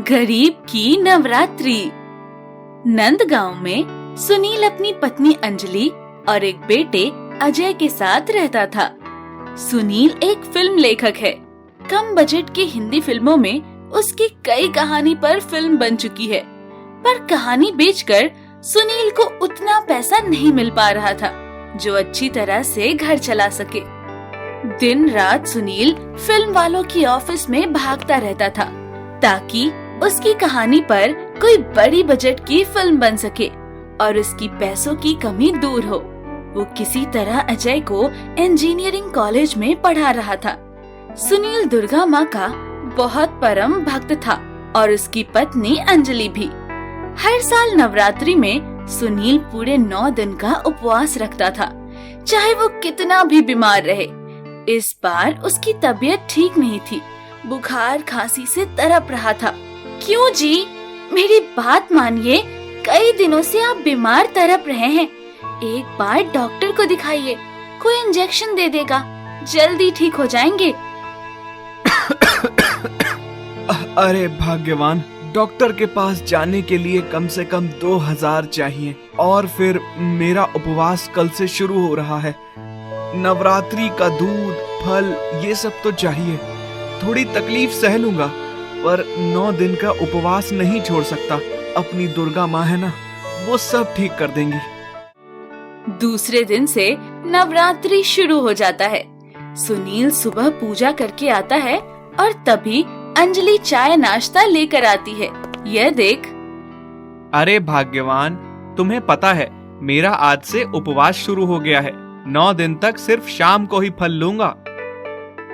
गरीब की नवरात्रि। नंदगांव में सुनील अपनी पत्नी अंजलि और एक बेटे अजय के साथ रहता था। सुनील एक फिल्म लेखक है। कम बजट की हिंदी फिल्मों में उसकी कई कहानी पर फिल्म बन चुकी है, पर कहानी बेचकर सुनील को उतना पैसा नहीं मिल पा रहा था जो अच्छी तरह से घर चला सके। दिन रात सुनील फिल्म वालों की ऑफिस में भागता रहता था ताकि उसकी कहानी पर कोई बड़ी बजट की फिल्म बन सके और उसकी पैसों की कमी दूर हो। वो किसी तरह अजय को इंजीनियरिंग कॉलेज में पढ़ा रहा था। सुनील दुर्गा माँ का बहुत परम भक्त था और उसकी पत्नी अंजलि भी। हर साल नवरात्रि में सुनील पूरे 9 दिन का उपवास रखता था, चाहे वो कितना भी बीमार रहे। इस बार उसकी तबीयत ठीक नहीं थी, बुखार खांसी से तड़प रहा था। क्यों जी, मेरी बात मानिए, कई दिनों से आप बीमार तड़प रहे हैं। एक बार डॉक्टर को दिखाइए, कोई इंजेक्शन दे देगा, जल्दी ठीक हो जाएंगे। अरे भाग्यवान, डॉक्टर के पास जाने के लिए कम से कम 2000 चाहिए और फिर मेरा उपवास कल से शुरू हो रहा है। नवरात्रि का दूध, फल ये सब तो चाहिए। थोड़ी तकलीफ सह लूंगा, पर 9 दिन का उपवास नहीं छोड़ सकता। अपनी दुर्गा माँ है ना, वो सब ठीक कर देंगी। दूसरे दिन से नवरात्रि शुरू हो जाता है। सुनील सुबह पूजा करके आता है और तभी अंजलि चाय नाश्ता लेकर आती है। यह देख। अरे भाग्यवान, तुम्हें पता है मेरा आज से उपवास शुरू हो गया है। 9 दिन तक सिर्फ शाम को ही फल लूंगा।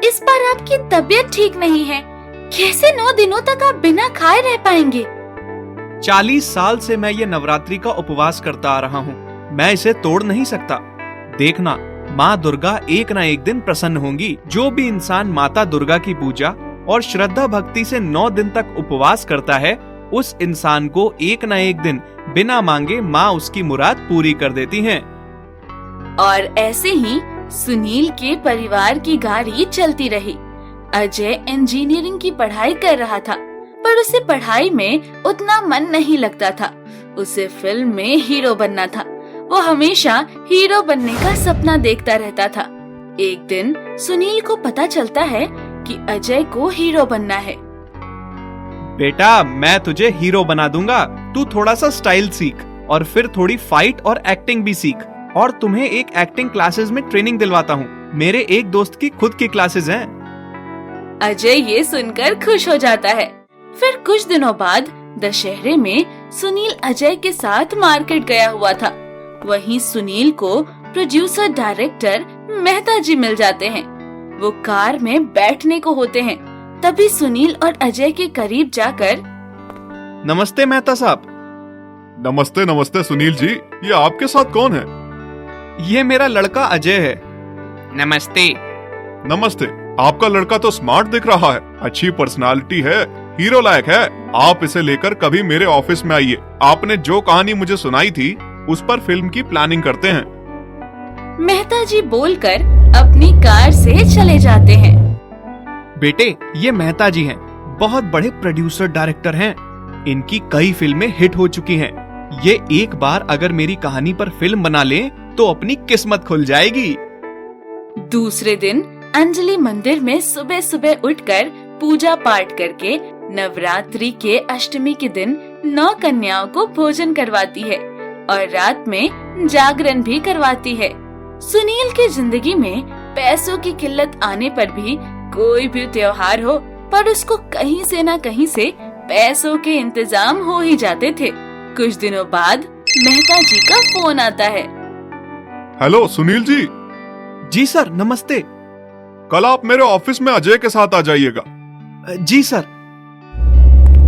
इस बार आपकी तबीयत ठीक नहीं है, कैसे 9 दिनों तक आप बिना खाए रह पाएंगे? 40 साल से मैं ये नवरात्रि का उपवास करता आ रहा हूँ, मैं इसे तोड़ नहीं सकता। देखना, माँ दुर्गा एक ना एक दिन प्रसन्न होंगी। जो भी इंसान माता दुर्गा की पूजा और श्रद्धा भक्ति से 9 दिन तक उपवास करता है, उस इंसान को एक ना एक दिन बिना मांगे माँ उसकी मुराद पूरी कर देती हैं। और ऐसे ही सुनील के परिवार की गाड़ी चलती रही। अजय इंजीनियरिंग की पढ़ाई कर रहा था, पर उसे पढ़ाई में उतना मन नहीं लगता था। उसे फिल्म में हीरो बनना था। वो हमेशा हीरो बनने का सपना देखता रहता था। एक दिन सुनील को पता चलता है कि अजय को हीरो बनना है। बेटा, मैं तुझे हीरो बना दूंगा। तू थोड़ा सा स्टाइल सीख और फिर थोड़ी फाइट और एक्टिंग भी सीख, और तुम्हें एक एक्टिंग क्लासेस में ट्रेनिंग दिलवाता हूँ। मेरे एक दोस्त की खुद की क्लासेस हैं। अजय ये सुनकर खुश हो जाता है। फिर कुछ दिनों बाद दशहरे में सुनील अजय के साथ मार्केट गया हुआ था। वहीं सुनील को प्रोड्यूसर डायरेक्टर मेहता जी मिल जाते हैं। वो कार में बैठने को होते हैं। तभी सुनील और अजय के करीब जाकर, नमस्ते मेहता साहब। नमस्ते नमस्ते सुनील जी, ये आपके साथ कौन है? ये मेरा लड़का अजय है। नमस्ते। नमस्ते। आपका लड़का तो स्मार्ट दिख रहा है, अच्छी पर्सनालिटी है, हीरो लायक है। आप इसे लेकर कभी मेरे ऑफिस में आइए। आपने जो कहानी मुझे सुनाई थी उस पर फिल्म की प्लानिंग करते हैं। मेहता जी बोलकर अपनी कार से चले जाते हैं। बेटे, ये मेहता जी हैं, बहुत बड़े प्रोड्यूसर डायरेक्टर हैं। इनकी कई फिल्में हिट हो चुकी हैं। ये एक बार अगर मेरी कहानी पर फिल्म बना लें तो अपनी किस्मत खुल जाएगी। दूसरे दिन अंजलि मंदिर में सुबह सुबह उठकर पूजा पाठ करके नवरात्रि के अष्टमी के दिन 9 कन्याओं को भोजन करवाती है और रात में जागरण भी करवाती है। सुनील की जिंदगी में पैसों की किल्लत आने पर भी कोई भी त्योहार हो, पर उसको कहीं से न कहीं से पैसों के इंतजाम हो ही जाते थे। कुछ दिनों बाद मेहता जी का फोन आता है। हेलो सुनील जी। जी सर, नमस्ते। कल आप मेरे ऑफिस में अजय के साथ आ जाइएगा। जी सर।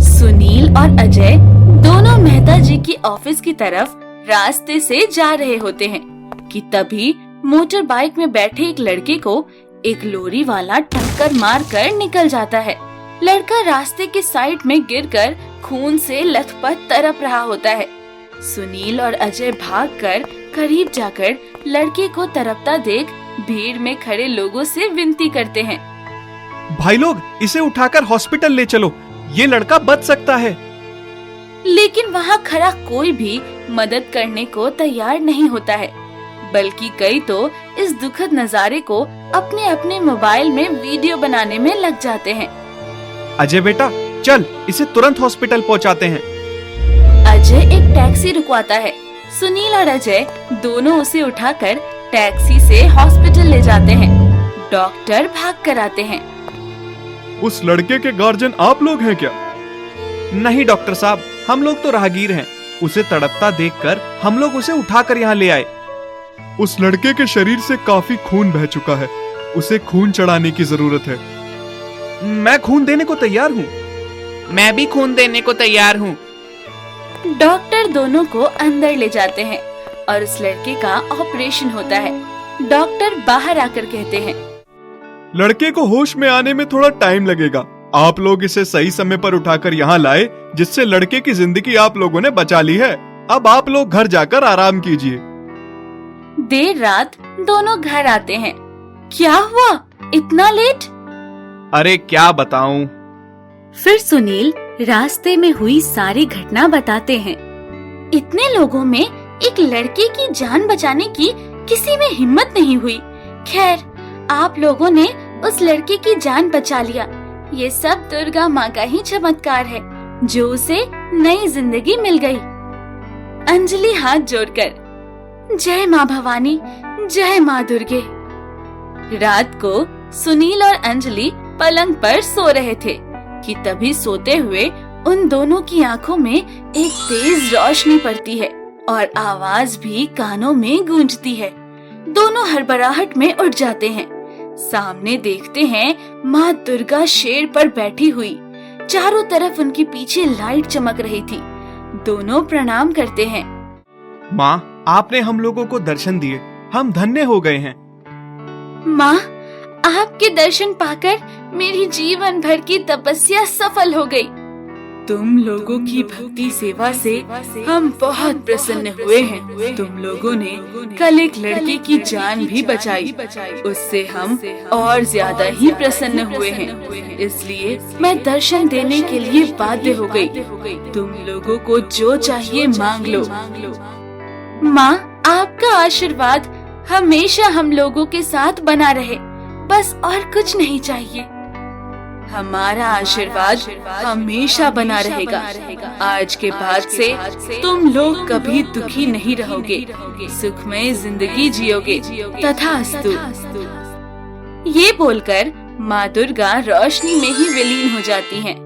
सुनील और अजय दोनों मेहता जी की ऑफिस की तरफ रास्ते से जा रहे होते हैं कि तभी मोटर बाइक में बैठे एक लड़के को एक लोरी वाला टक्कर मारकर निकल जाता है। लड़का रास्ते के साइड में गिरकर खून से लथपथ तड़प रहा होता है। सुनील और अजय भागकर करीब जाकर लड़के को तड़पता देख भीड़ में खड़े लोगों से विनती करते हैं। भाई लोग, इसे उठाकर हॉस्पिटल ले चलो, ये लड़का बच सकता है। लेकिन वहाँ खड़ा कोई भी मदद करने को तैयार नहीं होता है, बल्कि कई तो इस दुखद नजारे को अपने अपने मोबाइल में वीडियो बनाने में लग जाते हैं। अजय बेटा, चल इसे तुरंत हॉस्पिटल पहुंचाते हैं। अजय एक टैक्सी रुकवाता है। सुनील और अजय दोनों उसे उठाकर टैक्सी से हॉस्पिटल ले जाते हैं। डॉक्टर भाग कर आते हैं। उस लड़के के गार्जियन आप लोग हैं क्या? नहीं डॉक्टर साहब, हम लोग तो राहगीर हैं। उसे तड़पता देखकर हम लोग उसे उठाकर यहाँ ले आए। उस लड़के के शरीर से काफी खून बह चुका है, उसे खून चढ़ाने की जरूरत है। मैं खून देने को तैयार हूँ। मैं भी खून देने को तैयार हूँ। डॉक्टर दोनों को अंदर ले जाते हैं और उस लड़के का ऑपरेशन होता है। डॉक्टर बाहर आकर कहते हैं, लड़के को होश में आने में थोड़ा टाइम लगेगा। आप लोग इसे सही समय पर उठाकर यहाँ लाए, जिससे लड़के की जिंदगी आप लोगों ने बचा ली है। अब आप लोग घर जाकर आराम कीजिए। देर रात दोनों घर आते हैं। क्या हुआ इतना लेट? अरे क्या बताऊं। फिर सुनील रास्ते में हुई सारी घटना बताते हैं। इतने लोगों में एक लड़के की जान बचाने की किसी में हिम्मत नहीं हुई। खैर, आप लोगों ने उस लड़के की जान बचा लिया। ये सब दुर्गा माँ का ही चमत्कार है, जो उसे नई जिंदगी मिल गई। अंजलि हाथ जोड़कर, जय माँ भवानी, जय माँ दुर्गे। रात को सुनील और अंजलि पलंग पर सो रहे थे कि तभी सोते हुए उन दोनों की आंखों में एक तेज रोशनी पड़ती है और आवाज भी कानों में गूंजती है। दोनों हड़बड़ाहट में उठ जाते हैं। सामने देखते हैं माँ दुर्गा शेर पर बैठी हुई। चारों तरफ उनके पीछे लाइट चमक रही थी। दोनों प्रणाम करते हैं। माँ, आपने हम लोगों को दर्शन दिए, हम धन्य हो गए हैं। माँ, आपके दर्शन पाकर मेरी जीवन भर की तपस्या सफल हो गई। तुम लोगों की भक्ति सेवा से हम बहुत प्रसन्न हुए हैं। तुम लोगों ने कल एक लड़के की जान भी बचाई, उससे हम और ज्यादा ही प्रसन्न हुए हैं। इसलिए मैं दर्शन देने के लिए बाध्य हो गई। तुम लोगों को जो चाहिए मांग लो। माँ, आपका आशीर्वाद हमेशा हम लोगों के साथ बना रहे, बस और कुछ नहीं चाहिए। हमारा आशीर्वाद हमेशा बना रहेगा। आज के बाद से तुम लोग कभी दुखी नहीं रहोगे, सुखमय जिंदगी जियोगे। तथास्तु। ये बोलकर माँ दुर्गा रोशनी में ही विलीन हो जाती हैं।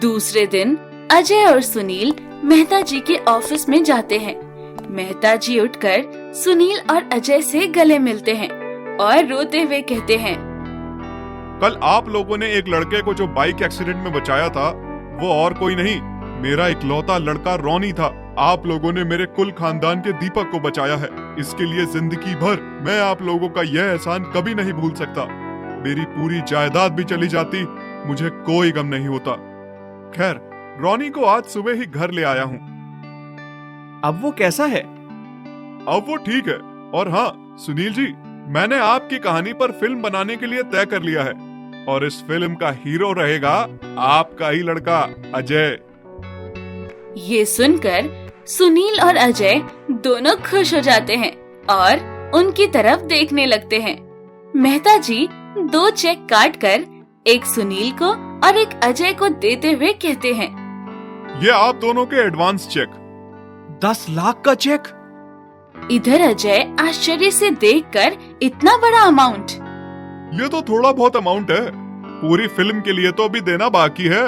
दूसरे दिन अजय और सुनील मेहता जी के ऑफिस में जाते हैं। मेहता जी उठकर सुनील और अजय से गले मिलते हैं और रोते हुए कहते हैं, कल आप लोगों ने एक लड़के को जो बाइक एक्सीडेंट में बचाया था, वो और कोई नहीं, मेरा इकलौता लड़का रोनी था। आप लोगों ने मेरे कुल खानदान के दीपक को बचाया है। इसके लिए जिंदगी भर मैं आप लोगों का यह एहसान कभी नहीं भूल सकता। मेरी पूरी जायदाद भी चली जाती, मुझे कोई गम नहीं होता। खैर, रोनी को आज सुबह ही घर ले आया हूँ। अब वो कैसा है? अब वो ठीक है। और हाँ सुनील जी, मैंने आपकी कहानी पर फिल्म बनाने के लिए तय कर लिया है और इस फिल्म का हीरो रहेगा आपका ही लड़का अजय। ये सुनकर सुनील और अजय दोनों खुश हो जाते हैं और उनकी तरफ देखने लगते हैं। मेहता जी 2 चेक काटकर एक सुनील को और एक अजय को देते हुए कहते हैं, ये आप दोनों के एडवांस चेक। 10 लाख का चेक? इधर अजय आश्चर्य से देखकर इतना बड़ा अमाउंट। ये तो थोड़ा बहुत अमाउंट है, पूरी फिल्म के लिए तो अभी देना बाकी है।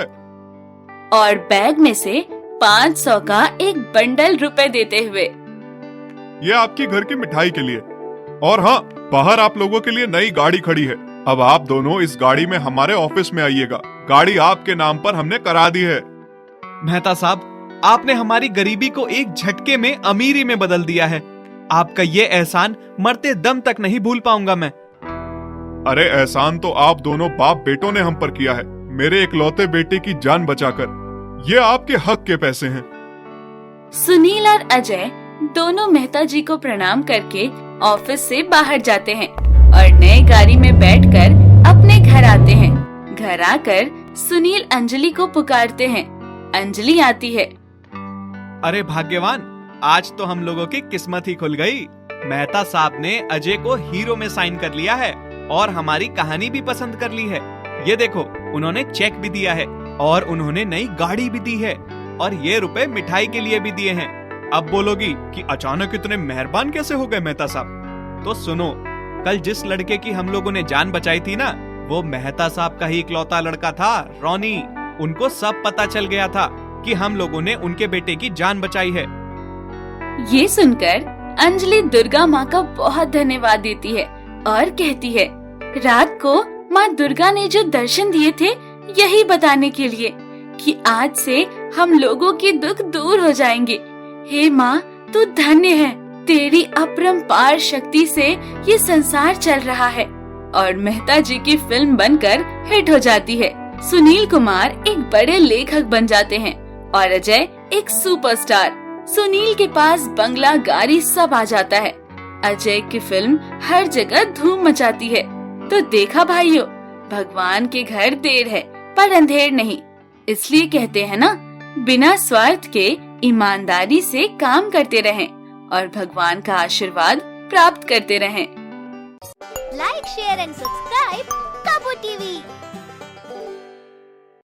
और बैग में से 500 का एक बंडल रुपए देते हुए, ये आपकी घर की मिठाई के लिए। और हाँ, बाहर आप लोगों के लिए नई गाड़ी खड़ी है। अब आप दोनों इस गाड़ी में हमारे ऑफिस में आइएगा। गाड़ी आपके नाम पर हमने करा दी है। मेहता साहब, आपने हमारी गरीबी को एक झटके में अमीरी में बदल दिया है। आपका ये एहसान मरते दम तक नहीं भूल पाऊंगा मैं। अरे एहसान तो आप दोनों बाप बेटों ने हम पर किया है, मेरे इकलौते बेटे की जान बचाकर। ये आपके हक के पैसे हैं। सुनील और अजय दोनों मेहता जी को प्रणाम करके ऑफिस से बाहर जाते हैं और नए गाड़ी में बैठकर अपने घर आते हैं। घर आकर सुनील अंजलि को पुकारते हैं। अंजलि आती है। अरे भाग्यवान, आज तो हम लोगों की किस्मत ही खुल गई। मेहता साहब ने अजय को हीरो में साइन कर लिया है और हमारी कहानी भी पसंद कर ली है। ये देखो, उन्होंने चेक भी दिया है और उन्होंने नई गाड़ी भी दी है और ये रुपए मिठाई के लिए भी दिए हैं। अब बोलोगी कि अचानक इतने मेहरबान कैसे हो गए मेहता साहब? तो सुनो, कल जिस लड़के की हम लोगों ने जान बचाई थी ना, वो मेहता साहब का ही इकलौता लड़का था, रोनी। उनको सब पता चल गया था कि हम लोगों ने उनके बेटे की जान बचाई है। ये सुनकर अंजलि दुर्गा माँ का बहुत धन्यवाद देती है और कहती है, रात को माँ दुर्गा ने जो दर्शन दिए थे, यही बताने के लिए कि आज से हम लोगों के दुख दूर हो जाएंगे। हे माँ, तू धन्य है। तेरी अपरंपार शक्ति से ये संसार चल रहा है। और मेहता जी की फिल्म बनकर हिट हो जाती है। सुनील कुमार एक बड़े लेखक बन जाते हैं और अजय एक सुपरस्टार। सुनील के पास बंगला, गाड़ी सब आ जाता है। अजय की फिल्म हर जगह धूम मचाती है। तो देखा भाइयों, भगवान के घर देर है पर अंधेर नहीं। इसलिए कहते हैं ना, बिना स्वार्थ के ईमानदारी से काम करते रहें और भगवान का आशीर्वाद प्राप्त करते रहें। Like, share and subscribe ताबू TV.